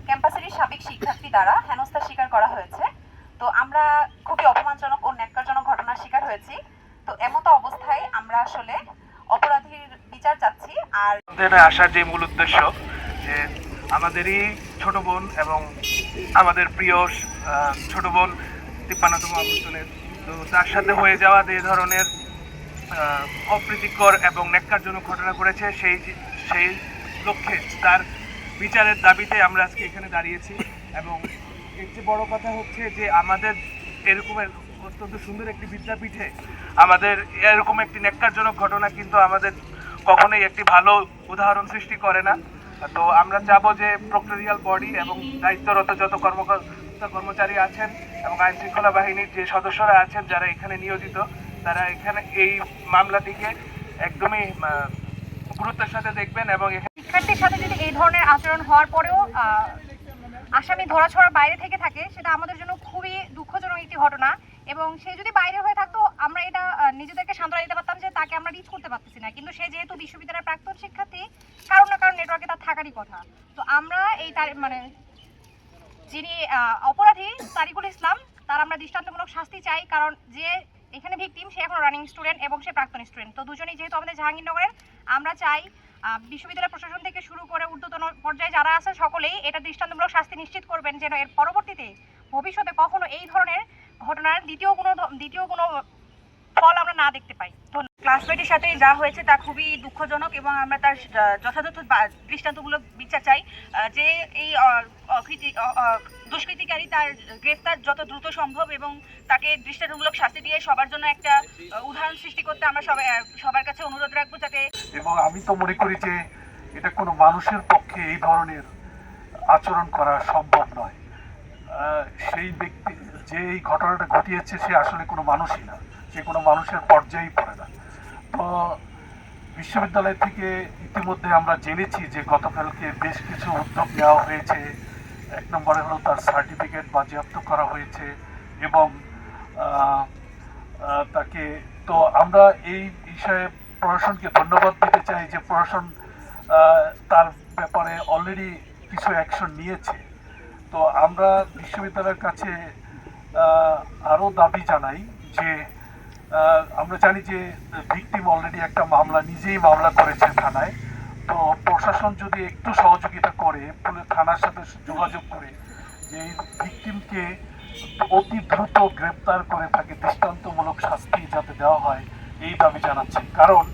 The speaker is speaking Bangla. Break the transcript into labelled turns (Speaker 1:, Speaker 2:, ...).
Speaker 1: ক্যাম্পাসেরই সাবেক শিক্ষার্থী দ্বারা হেনস্থার শিকার করা হয়েছে। তো আমরা খুবই অপমানজনক ও ন্যাক্কারজনক ঘটনার শিকার হয়েছি। তো এমতো অবস্থায় আমরা আসলে অপরাধীর বিচার চাচ্ছি। আর
Speaker 2: আসার যে মূল উদ্দেশ্য যে আমাদেরই ছোট বোন এবং আমাদের প্রিয় ছোট বোন 53তম আবর্তনের, তো তার সাথে হয়ে যাওয়া যে ধরনের অপ্রীতিকর এবং ন্যাক্কারজনক ঘটনা করেছে সেই লক্ষ্যে তার বিচারের দাবিতে আমরা আজকে এখানে দাঁড়িয়েছি। এবং এর চেয়ে বড় কথা হচ্ছে যে আমাদের এরকমের অত্যন্ত সুন্দর একটি বিদ্যাপীঠে আমাদের এরকম একটি ন্যাক্কারজনক ঘটনা কিন্তু আমাদের কখনোই একটি ভালো উদাহরণ সৃষ্টি করে না। তো আমরা চাবো যে প্রক্টোরিয়াল বডি এবং দায়িত্বরত যত কর্মচারী আছেন এবং আইন শৃঙ্খলা বাহিনীর যে সদস্যরা আছেন যারা এখানে নিয়োজিত, তারা এখানে এই মামলাটিকে একদমই গুরুত্বের সাথে দেখবেন। এবং
Speaker 3: শিক্ষার্থীর সাথে যদি এই ধরনের আচরণ হওয়ার পরেও আসামি ধরাছোঁয়ার বাইরে থেকে থাকে, সেটা আমাদের জন্য খুবই দুঃখজনক একটি ঘটনা। এবং সে যদি বাইরে হয়ে থাকতো, আমরা এটা নিজেদেরকে সান্ত্বনা দিতে পারতাম যে তাকে আমরা রিচ করতে পারতেছি না। কিন্তু সে যেহেতু বিশ্ববিদ্যালয়ের প্রাক্তন শিক্ষার্থী, কারণ না কারণ নেটওয়ার্কে তার থাকারই কথা। তো আমরা এই যিনি অপরাধী তারিকুল ইসলাম, তার আমরা দৃষ্টান্তমূলক শাস্তি চাই। কারণ যে এখানে ভিকটিম, সে এখন রানিং স্টুডেন্ট এবং সে প্রাক্তন স্টুডেন্ট। তো দুজনেই যেহেতু আমাদের জাহাঙ্গীরনগরের, আমরা চাই বিশ্ববিদ্যালয় প্রশাসন থেকে শুরু করে ঊর্ধ্বতন পর্যায়ে যারা আছে সকলেই এটা দৃষ্টান্তমূলক শাস্তি নিশ্চিত করবেন, যেন এর পরবর্তীতে ভবিষ্যতে কখনো এই ধরনের ঘটনার দ্বিতীয় কোনো ফল আমরা না দেখতে পাই।
Speaker 1: ক্লাসমেটের সাথে যা হয়েছে তা খুবই দুঃখজনক এবং আমরা তার যথাযথ দৃষ্টান্তমূলক বিচার চাই। যে এই দুষ্কৃতিকারী, তার গ্রেফতার যত দ্রুত সম্ভব এবং তাকে দৃষ্টান্তমূলক শাস্তি দিয়ে সবার জন্য একটা উদাহরণ সৃষ্টি করতে আমরা সবার কাছে অনুরোধ রাখবো যাতে।
Speaker 4: এবং আমি তো মনে করি যে এটা কোনো মানুষের পক্ষে এই ধরনের আচরণ করা সম্ভব নয়। সেই ব্যক্তি যে এই ঘটনাটা ঘটিয়েছে সে আসলে কোনো মানুষই না, সে কোনো মানুষের পর্যায়েই পড়ে না। তো বিশ্ববিদ্যালয় থেকে ইতিমধ্যে আমরা জেনেছি যে গতকালকে বেশ কিছু উদ্যোগ নেওয়া হয়েছে। এক নম্বরে হলো তার সার্টিফিকেট বাজেয়াপ্ত করা হয়েছে এবং তাকে, তো আমরা এই বিষয়ে প্রশাসনকে ধন্যবাদ দিতে চাই যে প্রশাসন তার ব্যাপারে অলরেডি কিছু অ্যাকশন নিয়েছে। তো আমরা বিশ্ববিদ্যালয়ের কাছে আরও দাবি জানাই যে আমরা জানি যে ভিকটিম অলরেডি একটা নিজেই মামলা করেছে থানায়। তো প্রশাসন যদি একটু সহযোগিতা করে, থানার সাথে যোগাযোগ করে যে এই ভিকটিমকে অতি দ্রুত গ্রেপ্তার করে তাকে দৃষ্টান্তমূলক শাস্তি যাতে দেওয়া হয়, এই দাবি জানাচ্ছি। কারণ